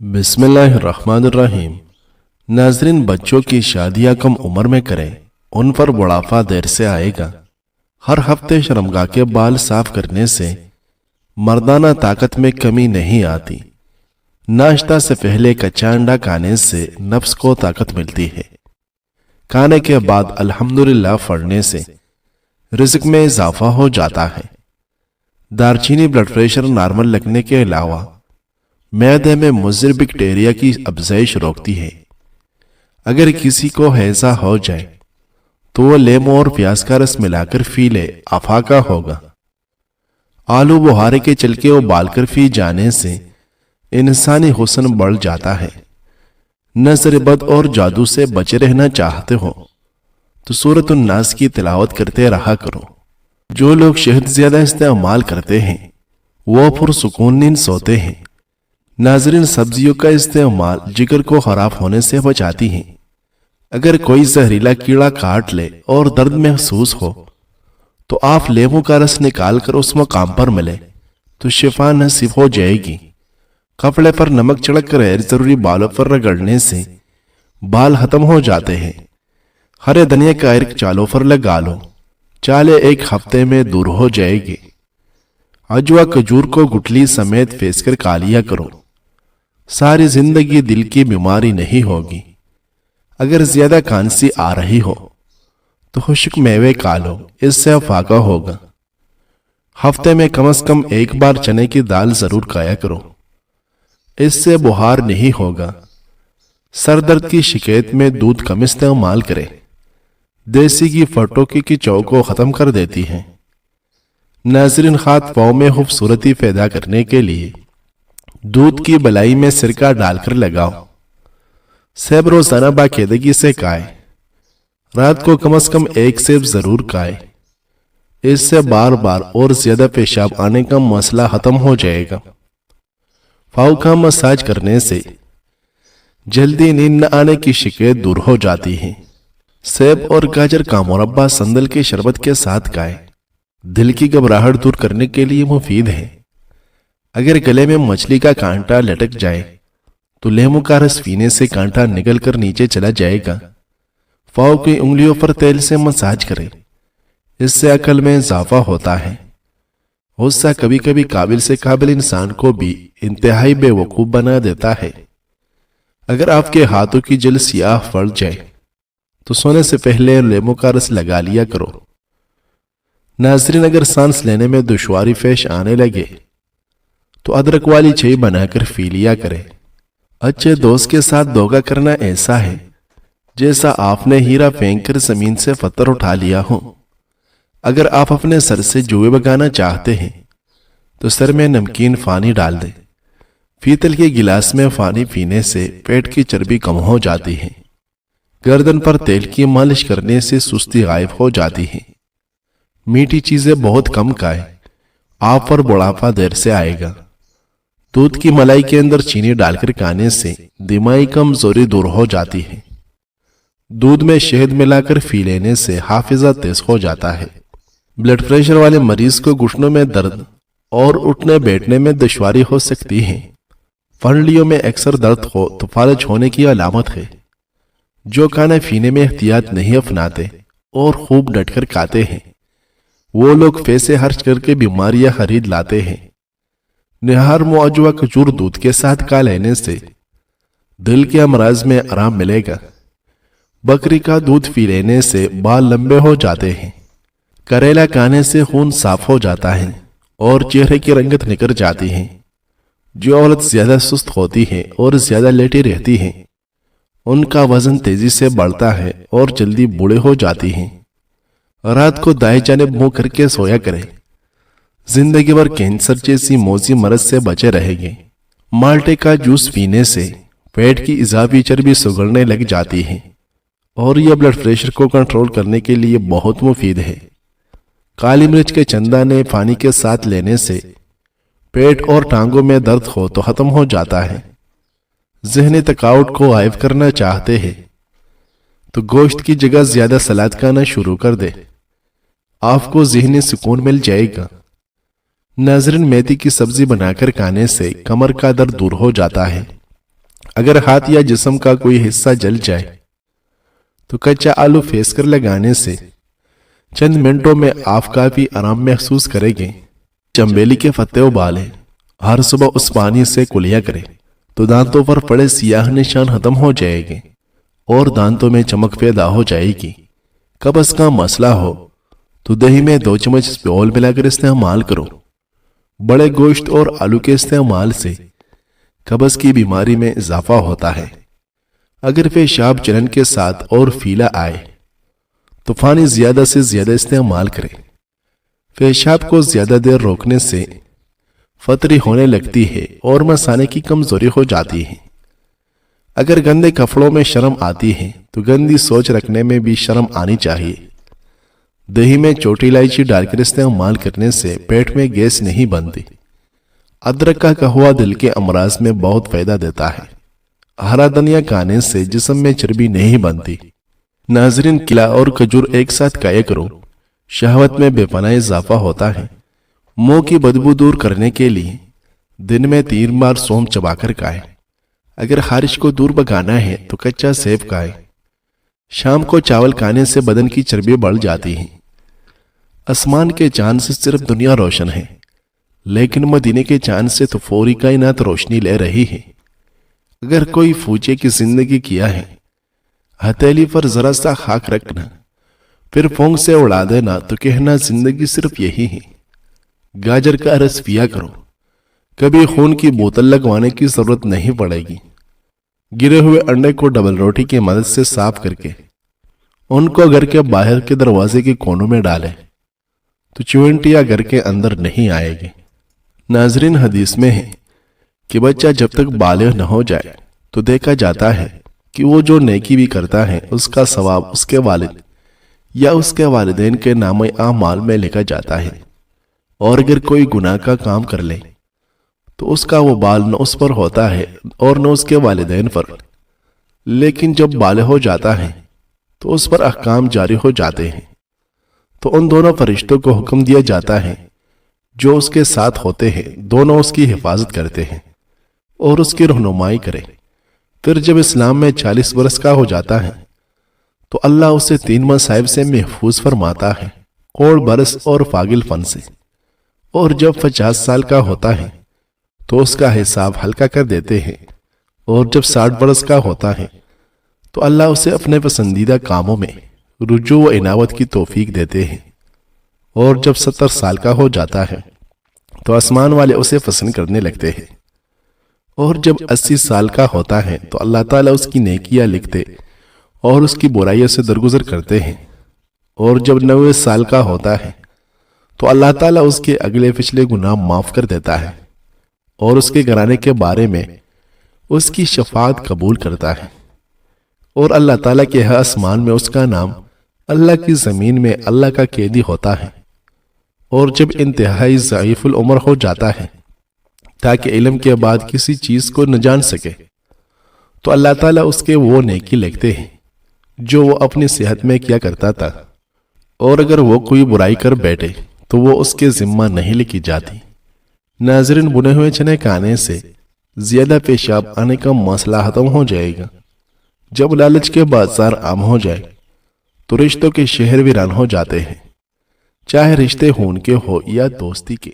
बिस्मिल्लाहिर्रहमानिर्रहीम। नाज़रीन, बच्चों की शादियां कम उम्र में करें, उन पर बुढ़ापा देर से आएगा। हर हफ्ते शर्मगाह के बाल साफ करने से मर्दाना ताकत में कमी नहीं आती। नाश्ता से पहले कच्चा अंडा खाने से नफ्स को ताकत मिलती है। खाने के बाद अल्हम्दुलिल्लाह पढ़ने से रिज़्क में इजाफा हो जाता है। दारचीनी ब्लड प्रेशर नॉर्मल लगने के अलावा मैदे में मुज़र बैक्टीरिया की अफजाइश रोकती है। अगर किसी को हैज़ा हो जाए तो वो लेमू और प्याज का रस मिलाकर पी ले, अफाका होगा। आलू बुहारे के छिलके उबालकर पी जाने से इंसानी हुस्न बढ़ जाता है। नजर बद और जादू से बचे रहना चाहते हो तो सूरत नास की तिलावत करते रहा करो। जो लोग शहद ज्यादा इस्तेमाल करते हैं वो पुरसुकून नींद सोते हैं। नाज़रीन, सब्जियों का इस्तेमाल जिगर को खराब होने से बचाती हैं। अगर कोई जहरीला कीड़ा काट ले और दर्द महसूस हो तो आप लेमू का रस निकाल कर उस मकाम पर मिले तो शिफा नसीब हो जाएगी। कपड़े पर नमक छिड़क कर गैर जरूरी बालों पर रगड़ने से बाल खत्म हो जाते हैं। हरे धनिया का इर्क चालों पर लगा लो, चाले एक हफ्ते में दूर हो जाएगी। अजवा खजूर को गुठली समेत फेंस कर खा लिया करो, सारी जिंदगी दिल की बीमारी नहीं होगी। अगर ज्यादा खांसी आ रही हो तो खुश्क मेवे खा लो, इससे फाका होगा। हफ्ते में कम से कम एक बार चने की दाल जरूर खाया करो, इससे बुखार नहीं होगा। सर दर्द की शिकायत में दूध कम इस्तेमाल करें। देसी की फटों की चौ को खत्म कर देती है। नाज़रीन, हाथ पाँव में खूबसूरती पैदा करने के लिए दूध की बलाई में सिरका डालकर लगाओ। सेब रोजाना बाकायदगी से खाएं। रात को कम से कम एक सेब जरूर खाएं। इससे बार बार और ज्यादा पेशाब आने का मसला खत्म हो जाएगा। पाँव का मसाज करने से जल्दी नींद न आने की शिकायत दूर हो जाती है। सेब और गाजर का मुरब्बा संदल के शरबत के साथ खाएं। दिल की घबराहट दूर करने के लिए मुफीद है। अगर गले में मछली का कांटा लटक जाए तो लेमू का रस पीने से कांटा निकल कर नीचे चला जाएगा। पाँव की उंगलियों पर तेल से मसाज करें, इससे अकल में इजाफा होता है। गुस्सा कभी कभी काबिल से काबिल इंसान को भी इंतहाई बेवकूफ बना देता है। अगर आपके हाथों की जल सियाह पड़ जाए तो सोने से पहले लेमू का रस लगा लिया करो। नाज़रीन, अगर सांस लेने में दुश्वारी पेश आने लगे तो अदरक वाली चाय बनाकर पी लिया करें। अच्छे दोस्त के साथ धोखा करना ऐसा है जैसा आपने हीरा फेंक कर जमीन से पत्थर उठा लिया हो। अगर आप अपने सर से जुए भगाना चाहते हैं तो सर में नमकीन पानी डाल दें। पीतल के गिलास में पानी पीने से पेट की चर्बी कम हो जाती है। गर्दन पर तेल की मालिश करने से सुस्ती गायब हो जाती है। मीठी चीजें बहुत कम खाएं, आप पर बुढ़ापा देर से आएगा। दूध की मलाई के अंदर चीनी डालकर खाने से दिमागी कमजोरी दूर हो जाती है। दूध में शहद मिलाकर पी लेने से हाफिजा तेज हो जाता है। ब्लड प्रेशर वाले मरीज को घुटनों में दर्द और उठने बैठने में दुश्वारी हो सकती है। फंडियों में अक्सर दर्द हो तो फालज होने की अलामत है। जो खाने पीने में एहतियात नहीं अपनाते और खूब डटकर खाते हैं वो लोग पैसे खर्च करके बीमारियां खरीद लाते हैं। निहार मुआजवा खजूर दूध के साथ खा लेने से दिल के अमराज में आराम मिलेगा। बकरी का दूध पी लेने से बाल लंबे हो जाते हैं। करेला खाने से खून साफ हो जाता है और चेहरे की रंगत निकल जाती है। जो औरत ज्यादा सुस्त होती है और ज्यादा लेटी रहती है उनका वजन तेजी से बढ़ता है और जल्दी बूढ़े हो जाती हैं। रात को दाएं जानिब मुंह करके सोया करें। जिंदगी भर कैंसर जैसी मौजी मरज से बचे रहेंगे। माल्टे का जूस पीने से पेट की इजाफी चर्बी सुगड़ने लग जाती है और यह ब्लड प्रेशर को कंट्रोल करने के लिए बहुत मुफीद है। काली मिर्च के चंदाने पानी के साथ लेने से पेट और टांगों में दर्द हो तो खत्म हो जाता है। ज़हनी थकावट को गायब करना चाहते हैं तो गोश्त की जगह ज्यादा सलाद खाना शुरू कर दे, आपको ज़हनी सुकून मिल जाएगा। नाज़रीन, मेथी की सब्जी बनाकर खाने से कमर का दर्द दूर हो जाता है। اگر ہاتھ یا جسم کا کوئی حصہ جل جائے تو کچا آلو پھیس کر لگانے سے چند منٹوں میں آپ کافی آرام محسوس کریں گے۔ چنبیلی کے پتے ابالیں، ہر صبح اس پانی سے کلیا کریں تو دانتوں پر پڑے سیاہ نشان ختم ہو جائے گے اور دانتوں میں چمک پیدا ہو جائے گی۔ قبض کا مسئلہ ہو تو دہی میں 2 چمچ پیول ملا کر استعمال کرو۔ بڑے گوشت اور آلو کے استعمال سے قبض کی بیماری میں اضافہ ہوتا ہے۔ اگر پیشاب چلن کے ساتھ اور پھیلا آئے تو پانی زیادہ سے زیادہ استعمال کریں۔ پیشاب کو زیادہ دیر روکنے سے فطری ہونے لگتی ہے اور مثانے کی کمزوری ہو جاتی ہے۔ اگر گندے کپڑوں میں شرم آتی ہے تو گندی سوچ رکھنے میں بھی شرم آنی چاہیے۔ دہی میں چھوٹی الائچی ڈال کر استعمال کرنے سے پیٹ میں گیس نہیں بنتی۔ ادرک کا قہوہ دل کے امراض میں بہت فائدہ دیتا ہے۔ ہرا دھنیا کھانے سے جسم میں چربی نہیں بنتی۔ ناظرین، کیلا اور کھجور ایک ساتھ کھایا کرو، شہوت میں بے پناہ اضافہ ہوتا ہے۔ منہ کی بدبو دور کرنے کے لیے دن میں 3 بار سونف چبا کر کھائیں۔ اگر خارش کو دور بھگانا ہے تو کچا سیب کھائیں۔ شام کو چاول کھانے سے بدن کی چربی بڑھ جاتی ہے۔ آسمان کے چاند سے صرف دنیا روشن ہے، لیکن مدینے کے چاند سے تو فوری کائنات روشنی لے رہی ہے۔ اگر کوئی فوجے کی زندگی کیا ہے، ہتھیلی پر ذرا سا خاک رکھنا پھر پھونک سے اڑا دینا تو کہنا زندگی صرف یہی ہے۔ گاجر کا رس پیا کرو، کبھی خون کی بوتل لگوانے کی ضرورت نہیں پڑے گی۔ گرے ہوئے انڈے کو ڈبل روٹی کی مدد سے صاف کر کے ان کو گھر کے باہر کے دروازے کے کونوں میں ڈالیں تو چونٹیاں گھر کے اندر نہیں آئے گی۔ ناظرین، حدیث میں ہے کہ بچہ جب تک بالغ نہ ہو جائے تو دیکھا جاتا ہے کہ وہ جو نیکی بھی کرتا ہے اس کا ثواب اس کے والد یا اس کے والدین کے نام اعمال میں لکھا جاتا ہے، اور اگر کوئی گناہ کا کام کر لے تو اس کا وہ بال نہ اس پر ہوتا ہے اور نہ اس کے والدین پر۔ لیکن جب بالغ ہو جاتا ہے تو اس پر احکام جاری ہو جاتے ہیں، تو ان دونوں فرشتوں کو حکم دیا جاتا ہے جو اس کے ساتھ ہوتے ہیں، دونوں اس کی حفاظت کرتے ہیں اور اس کی رہنمائی کریں۔ پھر جب اسلام میں 40 برس کا ہو جاتا ہے تو اللہ اسے 3 مصائب سے محفوظ فرماتا ہے، کوڑ برس اور پاگل فن سے۔ اور جب 50 سال کا ہوتا ہے تو اس کا حساب ہلکا کر دیتے ہیں، اور جب 60 برس کا ہوتا ہے تو اللہ اسے اپنے پسندیدہ کاموں میں رجوع و عنایت کی توفیق دیتے ہیں، اور جب 70 سال کا ہو جاتا ہے تو آسمان والے اسے پسند کرنے لگتے ہیں، اور جب 80 سال کا ہوتا ہے تو اللہ تعالیٰ اس کی نیکیاں لکھتے اور اس کی برائیوں سے درگزر کرتے ہیں، اور جب 90 سال کا ہوتا ہے تو اللہ تعالیٰ اس کے اگلے پچھلے گناہ معاف کر دیتا ہے اور اس کے گھرانے کے بارے میں اس کی شفاعت قبول کرتا ہے، اور اللہ تعالیٰ کے آسمان میں اس کا نام اللہ کی زمین میں اللہ کا قیدی ہوتا ہے۔ اور جب انتہائی ضعیف العمر ہو جاتا ہے تاکہ علم کے بعد کسی چیز کو نہ جان سکے تو اللہ تعالیٰ اس کے وہ نیکی لکھتے ہیں جو وہ اپنی صحت میں کیا کرتا تھا، اور اگر وہ کوئی برائی کر بیٹھے تو وہ اس کے ذمہ نہیں لکھی جاتی۔ ناظرین، بنے ہوئے چنے کھانے سے زیادہ پیشاب آنے کا مسئلہ ختم ہو جائے گا۔ جب لالچ کے بازار عام ہو جائے تو رشتوں کے شہر ویران ہو جاتے ہیں، چاہے رشتے خون کے ہو یا دوستی کے۔